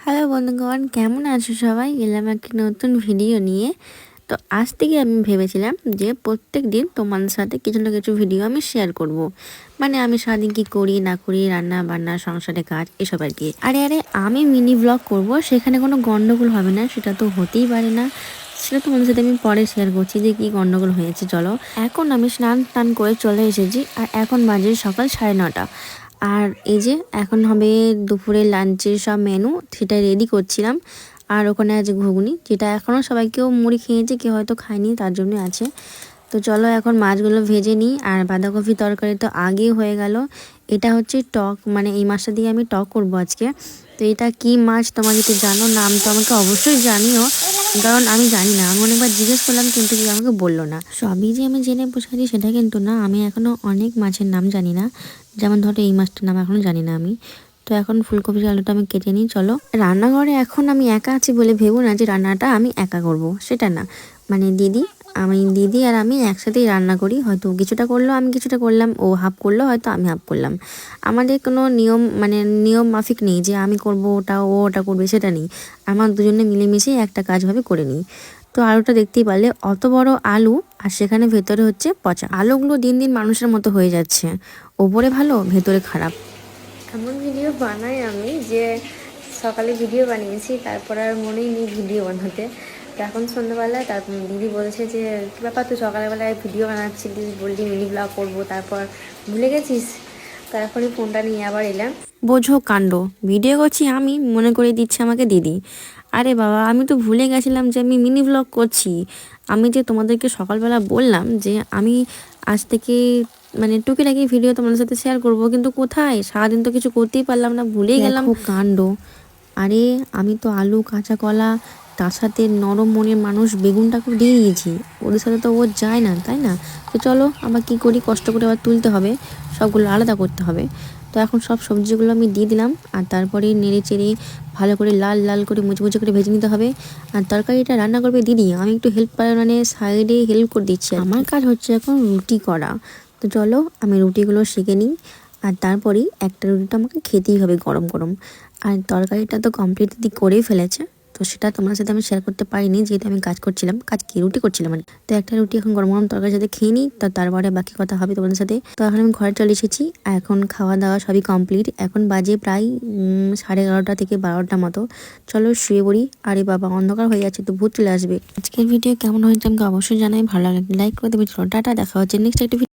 Hello বন্ধুগণ, কেমন আছো সবাই? এলাম একটা নতুন ভিডিও নিয়ে। তো আজ থেকে আমি ভেবেছিলাম যে প্রত্যেক দিন তোমাদের সাথে কিছু না কিছু ভিডিও আমি শেয়ার করব। মানে আমি সারাদিন কী করি না করি, রান্না বান্না, সংসারে কাজ, এসব আর কি। আরে আমি মিনি ব্লগ করব, সেখানে কোনো গন্ডগোল হবে না, সেটা তো হতেই পারে না। সেটা তোমাদের সাথে আমি পরে শেয়ার করছি যে কী গন্ডগোল হয়েছে। চলো, এখন আমি স্নান টান করে চলে এসেছি আর এখন বাজে সকাল 9:30। আর এই যে এখন হবে দুপুরে লাঞ্চের সব মেনু, সেটা রেডি করছিলাম। আর ওখানে আছে ঘুগনি, যেটা এখনও সবাই কেউ মুড়ি খেয়েছে, কেউ হয়তো খায়নি, তার জন্য আছে। তো চলো এখন মাছগুলো ভেজে নিই। আর বাঁধাকপি তরকারি তো আগেই হয়ে গেল। এটা হচ্ছে টক, মানে এই মাছটা দিয়ে আমি টক করবো আজকে। তো এটা কি মাছ তোমরা যদি জানো নাম তো আমাকে অবশ্যই জানিও, কারণ আমি জানি না। আমি অনেকবার জিজ্ঞেস করলাম কিন্তু কেউ আমাকে বললো না। সবই যে আমি জেনে বসে আছি সেটা কিন্তু না, আমি এখনও অনেক মাছের নাম জানি না। যেমন ধরো এই মাছটার নাম এখনও জানি না আমি। তো এখন ফুলকপি আলুটা আমি কেটে নিই। চলো, রান্নাঘরে এখন আমি একা আছি বলে ভেবো না যে রান্নাটা আমি একা করব, সেটা না। মানে দিদি আর আমি একসাথেই রান্না করি। হয়তো কিছুটা করলো, আমি কিছুটা করলাম, ও হাফ করলো, হয়তো আমি হাফ করলাম। আমাদের কোনো নিয়ম, মানে নিয়ম মাফিক নেই যে আমি করব ওটা, ও ওটা করবে, সেটা নেই। আমার দুজনে মিলেমিশেই একটা কাজভাবে করে নিই। তো আলুটা দেখতেই পারলে, অত বড় আলু, আর সেখানে ভেতরে হচ্ছে পচা। আলুগুলো দিন দিন মানুষের মতো হয়ে যাচ্ছে, ওপরে ভালো ভেতরে খারাপ। এমন ভিডিও বানাই আমি যে সকালে ভিডিও বানিয়েছি, তারপর আর মনেই নেই ভিডিও বানাতে। তো এখন সন্ধ্যাবেলায় তারপর দিদি বলেছে যে কী ব্যাপার, তুই সকালবেলায় ভিডিও বানাচ্ছিলি, বললি মিনি ব্লগ করবো, তারপর ভুলে গেছিস। তো এখনই ফোনটা নিয়ে আবার এলাম। বোঝো কাণ্ড, ভিডিও করছি আমি, মনে করে দিচ্ছে আমাকে দিদি। আরে বাবা, আমি তো ভুলে গেছিলাম যে আমি মিনি ব্লগ করছি। আমি যে তোমাদেরকে সকালবেলা বললাম যে আমি আজ থেকে মানে টুকিটাকি ভিডিও তোমাদের সাথে শেয়ার করব, কিন্তু কোথায়, সারাদিন তো কিছু করতেই পারলাম না, ভুলেই গেলাম। কাণ্ড। আরে আমি তো আলু, কাঁচা কলা, তার সাথে নরম মনের মানুষ বেগুনটাকে দিয়ে দিয়েছি। ওদের সাথে তো ও যায় না, তাই না? তো চলো আবার কি করি, কষ্ট করে আবার তুলতে হবে, সবগুলো আলাদা করতে হবে। তো এখন সব সবজিগুলো আমি দিয়ে দিলাম, আর তারপরে নেড়ে চেড়ে ভালো করে লাল লাল করে মুচমুচে করে ভেজে নিতে হবে। আর তরকারিটা রান্না করবে দিদি, আমি একটু হেল্প, মানে সাইডে হেল্প করে দিচ্ছি। আমার কাজ হচ্ছে এখন রুটি করা। তো চলো আমি রুটিগুলো সেঁকে নিই, আর তারপরেই একটা রুটিটা আমাকে খেতেই হবে গরম গরম। আর তরকারিটা তো কমপ্লিট দিদি করেই ফেলেছে, তো সেটা তোমার সাথে আমি শেয়ার করতে পারিনি, যেহেতু আমি কাজ করছিলাম। কাজ কি, রুটি করছিলাম আর কি। তো একটা রুটি এখন গরম গরম তরকারির সাথে খেয়ে নিই, তারপরে বাকি কথা হবে তোমাদের সাথে। তো এখন আমি ঘরে চলে এসেছি, এখন খাওয়া দাওয়া সবই কমপ্লিট। এখন বাজে প্রায় 11:30 থেকে 12টা মতো। চলো শুয়ে পড়ি। আরে বাবা, অন্ধকার হয়ে যাচ্ছে, তো ভূত চলে আসবে। আজকের ভিডিও কেমন হয়েছে আমাকে অবশ্যই জানাই, ভালো লাগলে লাইক করে দেবে। চলো টাটা, দেখা হচ্ছে নেক্সট একটা